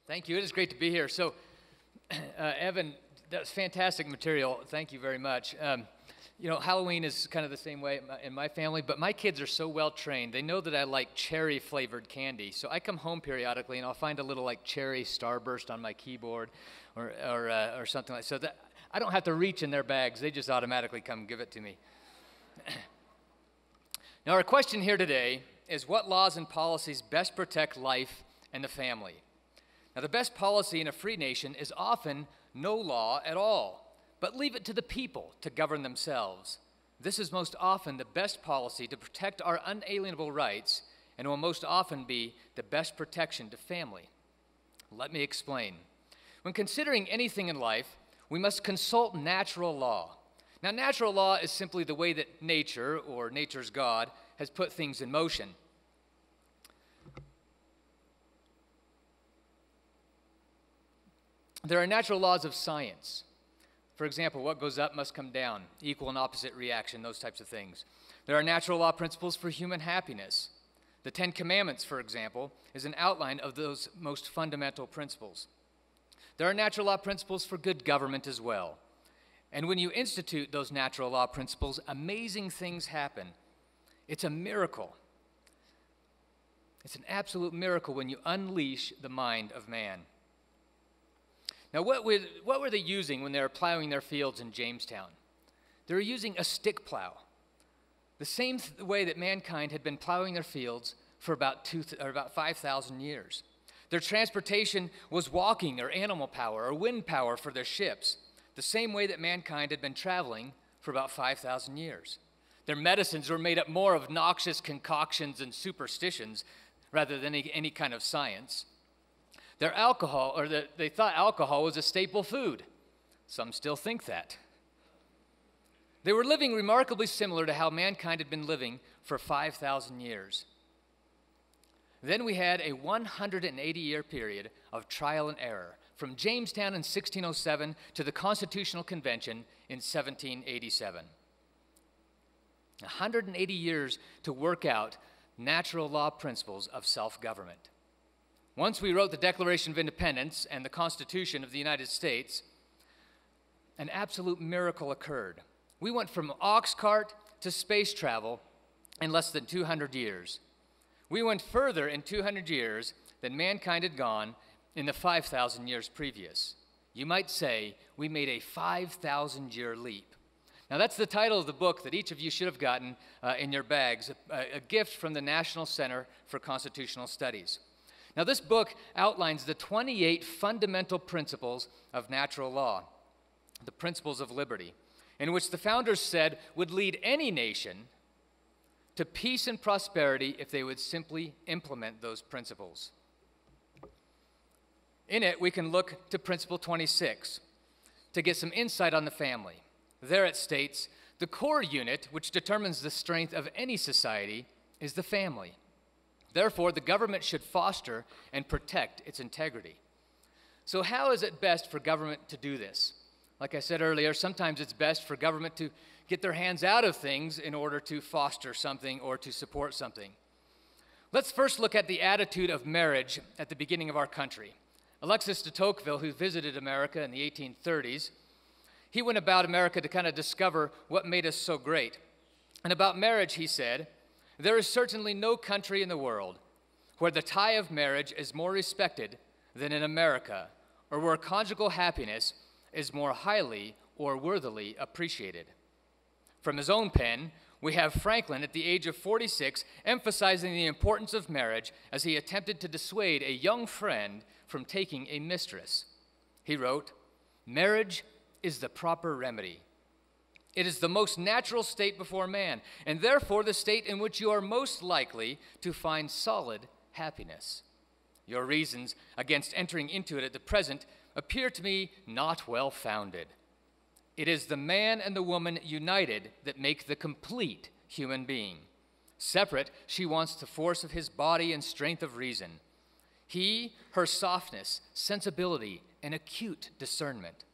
Thank you. It is great to be here. So, Evan, that's fantastic material. Thank you very much. Halloween is kind of the same way in my family, but my kids are so well trained. They know that I like cherry-flavored candy. So I come home periodically, and I'll find a little like cherry starburst on my keyboard or something like that. So that I don't have to reach in their bags. They just automatically come give it to me. Now, our question here today is, what laws and policies best protect life and the family? Now, the best policy in a free nation is often no law at all, but leave it to the people to govern themselves. This is most often the best policy to protect our unalienable rights and will most often be the best protection to family. Let me explain. When considering anything in life, we must consult natural law. Now, natural law is simply the way that nature, or nature's God, has put things in motion. There are natural laws of science. For example, what goes up must come down, equal and opposite reaction, those types of things. There are natural law principles for human happiness. The Ten Commandments, for example, is an outline of those most fundamental principles. There are natural law principles for good government as well. And when you institute those natural law principles, amazing things happen. It's a miracle. It's an absolute miracle when you unleash the mind of man. Now, what were they using when they were plowing their fields in Jamestown? They were using a stick plow, the same way that mankind had been plowing their fields for about 5,000 years. Their transportation was walking or animal power or wind power for their ships, the same way that mankind had been traveling for about 5,000 years. Their medicines were made up more of noxious concoctions and superstitions rather than any kind of science. They thought alcohol was a staple food. Some still think that. They were living remarkably similar to how mankind had been living for 5,000 years. Then we had a 180-year period of trial and error, from Jamestown in 1607 to the Constitutional Convention in 1787. 180 years to work out natural law principles of self-government. Once we wrote the Declaration of Independence and the Constitution of the United States, an absolute miracle occurred. We went from ox cart to space travel in less than 200 years. We went further in 200 years than mankind had gone in the 5,000 years previous. You might say we made a 5,000-year leap. Now, that's the title of the book that each of you should have gotten in your bags, a gift from the National Center for Constitutional Studies. Now, this book outlines the 28 fundamental principles of natural law, the principles of liberty, in which the founders said would lead any nation to peace and prosperity if they would simply implement those principles. In it, we can look to Principle 26 to get some insight on the family. There it states, the core unit, which determines the strength of any society, is the family. Therefore, the government should foster and protect its integrity. So how is it best for government to do this? Like I said earlier, sometimes it's best for government to get their hands out of things in order to foster something or to support something. Let's first look at the attitude of marriage at the beginning of our country. Alexis de Tocqueville, who visited America in the 1830s, he went about America to kind of discover what made us so great. And about marriage, he said, there is certainly no country in the world where the tie of marriage is more respected than in America, or where conjugal happiness is more highly or worthily appreciated. From his own pen, we have Franklin at the age of 46 emphasizing the importance of marriage as he attempted to dissuade a young friend from taking a mistress. He wrote, "Marriage is the proper remedy. It is the most natural state before man, and therefore the state in which you are most likely to find solid happiness. Your reasons against entering into it at the present appear to me not well founded. It is the man and the woman united that make the complete human being. Separate, she wants the force of his body and strength of reason. He, her softness, sensibility, and acute discernment.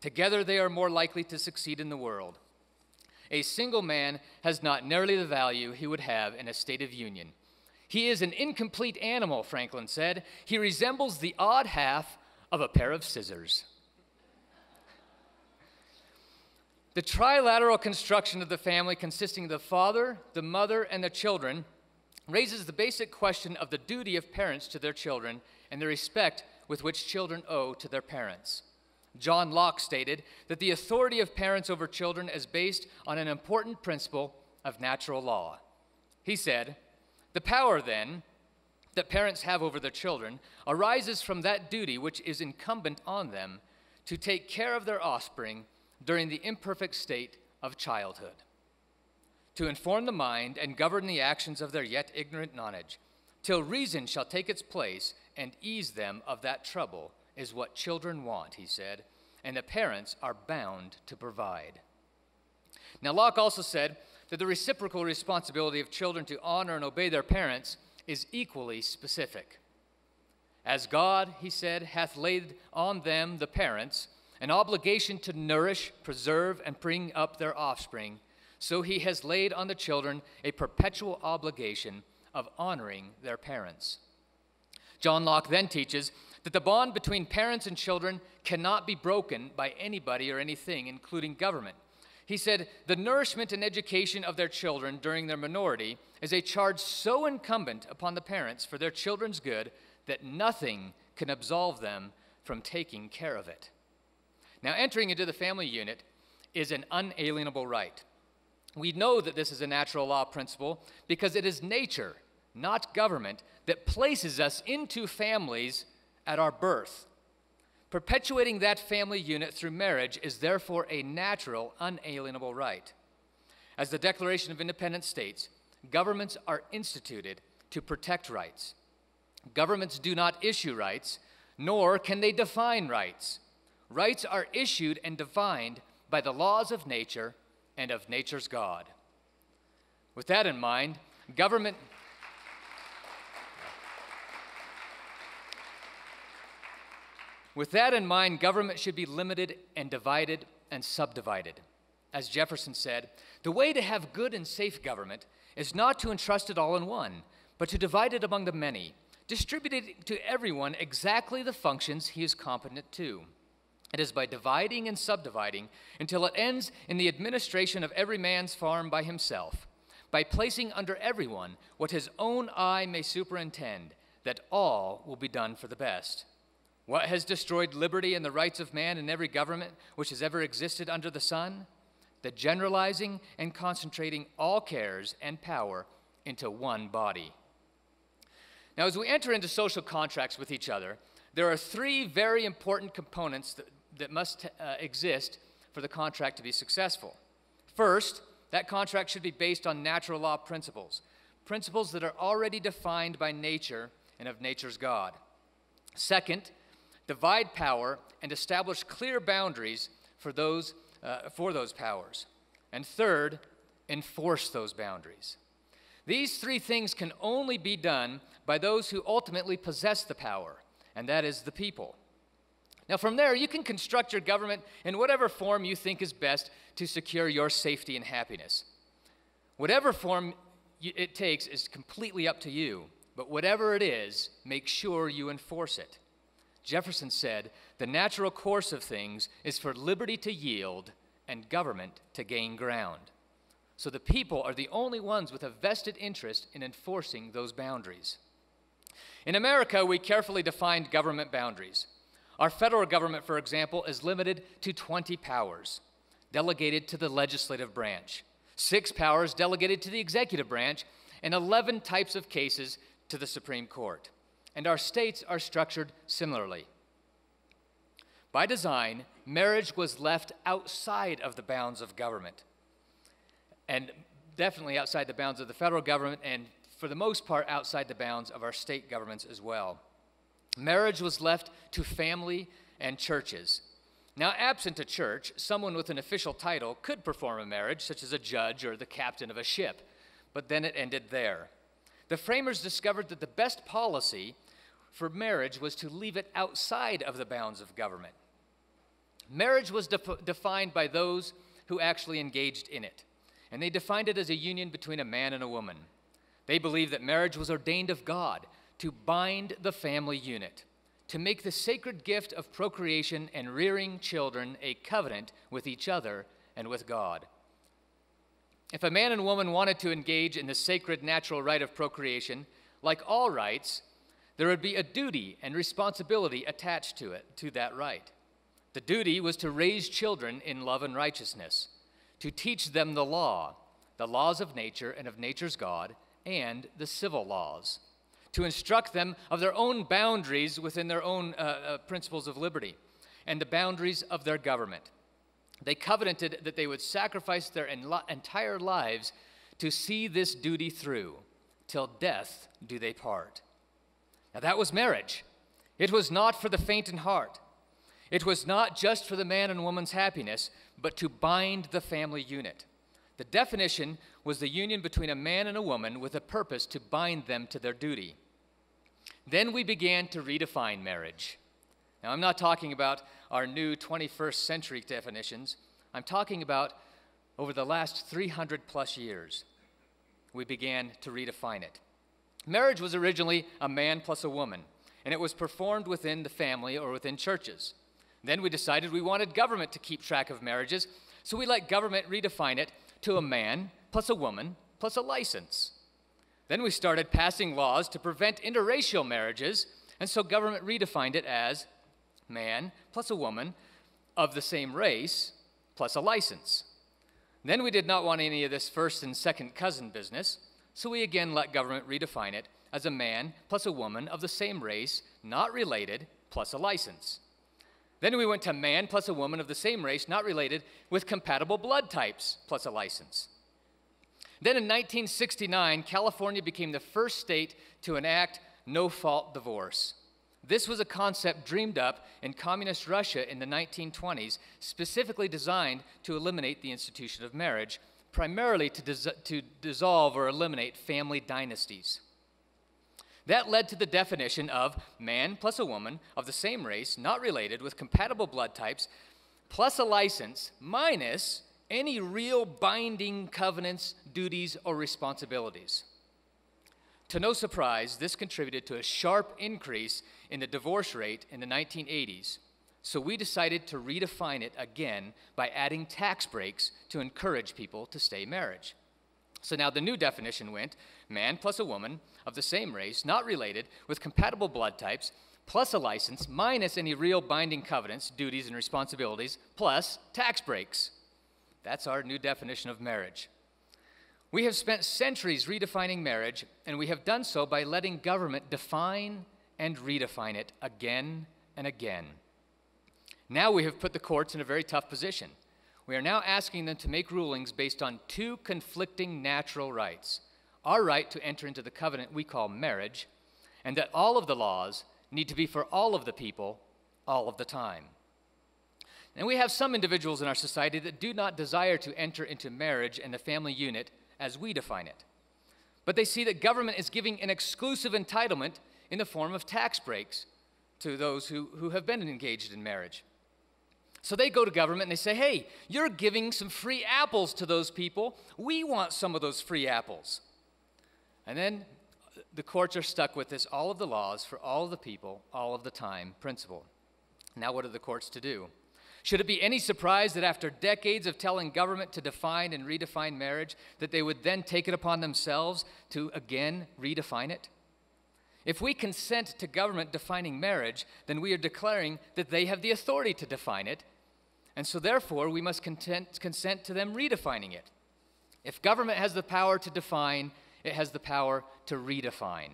Together they are more likely to succeed in the world. A single man has not nearly the value he would have in a state of union. He is an incomplete animal, Franklin said. He resembles the odd half of a pair of scissors. The trilateral construction of the family, consisting of the father, the mother, and the children, raises the basic question of the duty of parents to their children and the respect with which children owe to their parents. John Locke stated that the authority of parents over children is based on an important principle of natural law. He said, "The power, then, that parents have over their children arises from that duty which is incumbent on them to take care of their offspring during the imperfect state of childhood, to inform the mind and govern the actions of their yet ignorant nonage, till reason shall take its place and ease them of that trouble, is what children want," he said, "and the parents are bound to provide." Now, Locke also said that the reciprocal responsibility of children to honor and obey their parents is equally specific. "As God," he said, "hath laid on them, the parents, an obligation to nourish, preserve, and bring up their offspring, so he has laid on the children a perpetual obligation of honoring their parents." John Locke then teaches that the bond between parents and children cannot be broken by anybody or anything, including government. He said, "The nourishment and education of their children during their minority is a charge so incumbent upon the parents for their children's good that nothing can absolve them from taking care of it." Now, entering into the family unit is an unalienable right. We know that this is a natural law principle because it is nature, not government, that places us into families at our birth. Perpetuating that family unit through marriage is therefore a natural, unalienable right. As the Declaration of Independence states, governments are instituted to protect rights. Governments do not issue rights, nor can they define rights. Rights are issued and defined by the laws of nature and of nature's God. With that in mind, government should be limited and divided and subdivided. As Jefferson said, "The way to have good and safe government is not to entrust it all in one, but to divide it among the many, distributing to everyone exactly the functions he is competent to. It is by dividing and subdividing until it ends in the administration of every man's farm by himself, by placing under everyone what his own eye may superintend, that all will be done for the best. What has destroyed liberty and the rights of man in every government which has ever existed under the sun? The generalizing and concentrating all cares and power into one body." Now, as we enter into social contracts with each other, there are three very important components that must exist for the contract to be successful. First, that contract should be based on natural law principles, principles that are already defined by nature and of nature's God. Second, divide power and establish clear boundaries for those powers. And third, enforce those boundaries. These three things can only be done by those who ultimately possess the power, and that is the people. Now, from there, you can construct your government in whatever form you think is best to secure your safety and happiness. Whatever form it takes is completely up to you, but whatever it is, make sure you enforce it. Jefferson said, "The natural course of things is for liberty to yield and government to gain ground." So the people are the only ones with a vested interest in enforcing those boundaries. In America, we carefully defined government boundaries. Our federal government, for example, is limited to 20 powers delegated to the legislative branch, 6 powers delegated to the executive branch, and 11 types of cases to the Supreme Court. And our states are structured similarly. By design, marriage was left outside of the bounds of government, and definitely outside the bounds of the federal government, and for the most part outside the bounds of our state governments as well. Marriage was left to family and churches. Now, absent a church, someone with an official title could perform a marriage, such as a judge or the captain of a ship, but then it ended there. The framers discovered that the best policy for marriage was to leave it outside of the bounds of government. Marriage was defined by those who actually engaged in it, and they defined it as a union between a man and a woman. They believed that marriage was ordained of God to bind the family unit, to make the sacred gift of procreation and rearing children a covenant with each other and with God. If a man and woman wanted to engage in the sacred natural right of procreation, like all rights, there would be a duty and responsibility attached to that right. The duty was to raise children in love and righteousness, to teach them the laws of nature and of nature's God, and the civil laws, to instruct them of their own boundaries within their own principles of liberty and the boundaries of their government. They covenanted that they would sacrifice their entire lives to see this duty through. Till death do they part. Now that was marriage. It was not for the faint in heart. It was not just for the man and woman's happiness, but to bind the family unit. The definition was the union between a man and a woman with a purpose to bind them to their duty. Then we began to redefine marriage. Now, I'm not talking about our new 21st century definitions. I'm talking about over the last 300 plus years, we began to redefine it. Marriage was originally a man plus a woman, and it was performed within the family or within churches. Then we decided we wanted government to keep track of marriages, so we let government redefine it to a man plus a woman plus a license. Then we started passing laws to prevent interracial marriages, and so government redefined it as man plus a woman of the same race plus a license. Then we did not want any of this first and second cousin business, so we again let government redefine it as a man plus a woman of the same race, not related, plus a license. Then we went to man plus a woman of the same race, not related, with compatible blood types, plus a license. Then in 1969, California became the first state to enact no-fault divorce. This was a concept dreamed up in communist Russia in the 1920s, specifically designed to eliminate the institution of marriage, primarily to dissolve or eliminate family dynasties. That led to the definition of man plus a woman of the same race, not related, with compatible blood types, plus a license, minus any real binding covenants, duties, or responsibilities. To no surprise, this contributed to a sharp increase in the divorce rate in the 1980s, so we decided to redefine it again by adding tax breaks to encourage people to stay married. So now the new definition went man plus a woman of the same race, not related, with compatible blood types, plus a license, minus any real binding covenants, duties, and responsibilities, plus tax breaks. That's our new definition of marriage. We have spent centuries redefining marriage, and we have done so by letting government define and redefine it again and again. Now we have put the courts in a very tough position. We are now asking them to make rulings based on two conflicting natural rights: our right to enter into the covenant we call marriage, and that all of the laws need to be for all of the people, all of the time. And we have some individuals in our society that do not desire to enter into marriage and the family unit as we define it. But they see that government is giving an exclusive entitlement in the form of tax breaks to those who have been engaged in marriage. So they go to government and they say, hey, you're giving some free apples to those people. We want some of those free apples. And then the courts are stuck with this all of the laws for all of the people, all of the time principle. Now what are the courts to do? Should it be any surprise that after decades of telling government to define and redefine marriage, that they would then take it upon themselves to again redefine it? If we consent to government defining marriage, then we are declaring that they have the authority to define it, and so therefore we must consent to them redefining it. If government has the power to define, it has the power to redefine.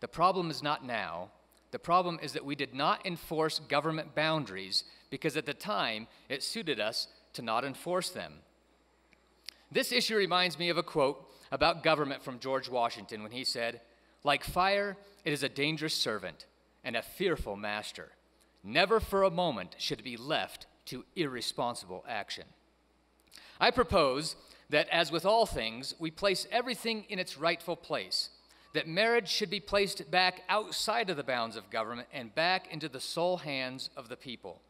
The problem is not now. The problem is that we did not enforce government boundaries because at the time it suited us to not enforce them. This issue reminds me of a quote about government from George Washington when he said, "Like fire, it is a dangerous servant and a fearful master. Never for a moment should it be left to irresponsible action." I propose that, as with all things, we place everything in its rightful place, that marriage should be placed back outside of the bounds of government and back into the sole hands of the people.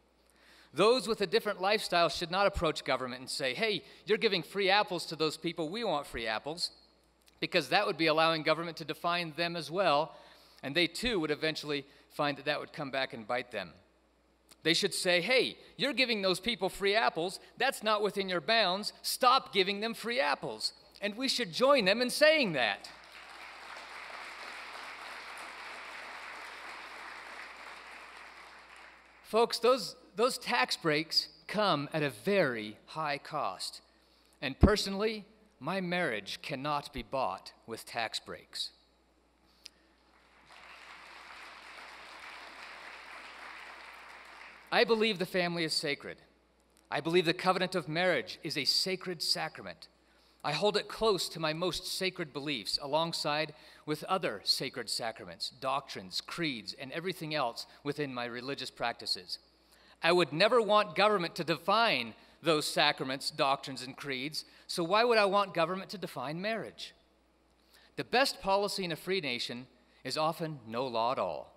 Those with a different lifestyle should not approach government and say, hey, you're giving free apples to those people, we want free apples. because that would be allowing government to define them as well, and they too would eventually find that that would come back and bite them. They should say, hey, you're giving those people free apples. That's not within your bounds. Stop giving them free apples. And we should join them in saying that. Folks, those tax breaks come at a very high cost. And personally, my marriage cannot be bought with tax breaks. I believe the family is sacred. I believe the covenant of marriage is a sacred sacrament. I hold it close to my most sacred beliefs, alongside with other sacred sacraments, doctrines, creeds, and everything else within my religious practices. I would never want government to define those sacraments, doctrines, and creeds, so why would I want government to define marriage? The best policy in a free nation is often no law at all,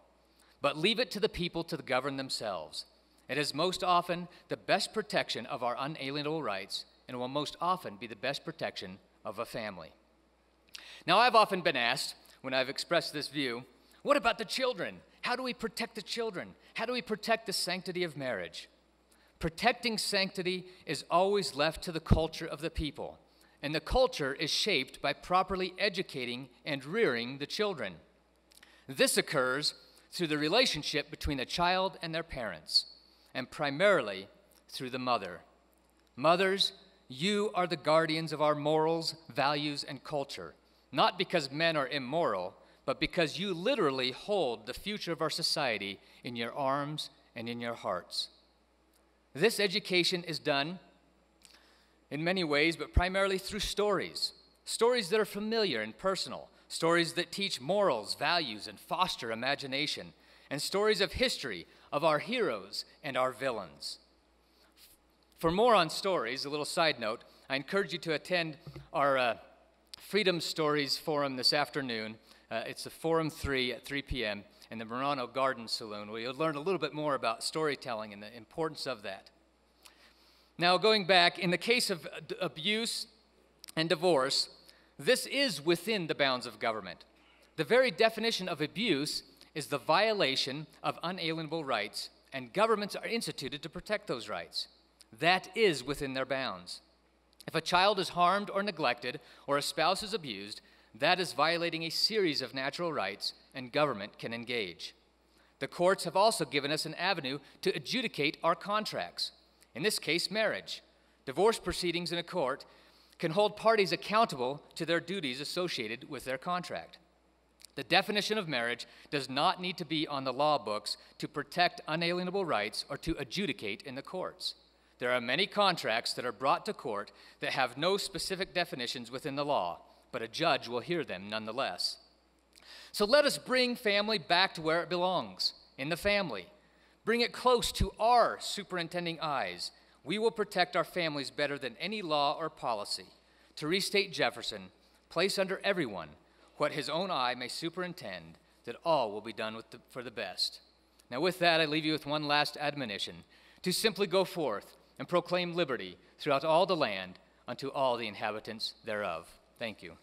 but leave it to the people to govern themselves. It is most often the best protection of our unalienable rights, and will most often be the best protection of a family. Now, I've often been asked, when I've expressed this view, what about the children? How do we protect the children? How do we protect the sanctity of marriage? Protecting sanctity is always left to the culture of the people, and the culture is shaped by properly educating and rearing the children. This occurs through the relationship between the child and their parents, and primarily through the mother. Mothers, you are the guardians of our morals, values, and culture, not because men are immoral, but because you literally hold the future of our society in your arms and in your hearts. This education is done in many ways, but primarily through stories. Stories that are familiar and personal, stories that teach morals, values, and foster imagination, and stories of history, of our heroes and our villains. For more on stories, a little side note, I encourage you to attend our Freedom Stories Forum this afternoon. It's the Forum 3 at 3 p.m. in the Murano Garden Saloon, where you'll learn a little bit more about storytelling and the importance of that. Now, going back, in the case of abuse and divorce, this is within the bounds of government. The very definition of abuse is the violation of unalienable rights, and governments are instituted to protect those rights. That is within their bounds. If a child is harmed or neglected, or a spouse is abused, that is violating a series of natural rights, and government can engage. The courts have also given us an avenue to adjudicate our contracts. In this case, marriage. Divorce proceedings in a court can hold parties accountable to their duties associated with their contract. The definition of marriage does not need to be on the law books to protect unalienable rights or to adjudicate in the courts. There are many contracts that are brought to court that have no specific definitions within the law, but a judge will hear them nonetheless. So let us bring family back to where it belongs, in the family. Bring it close to our superintending eyes. We will protect our families better than any law or policy. To restate Jefferson, place under everyone what his own eye may superintend, that all will be done for the best. Now with that, I leave you with one last admonition, to simply go forth and proclaim liberty throughout all the land unto all the inhabitants thereof. Thank you.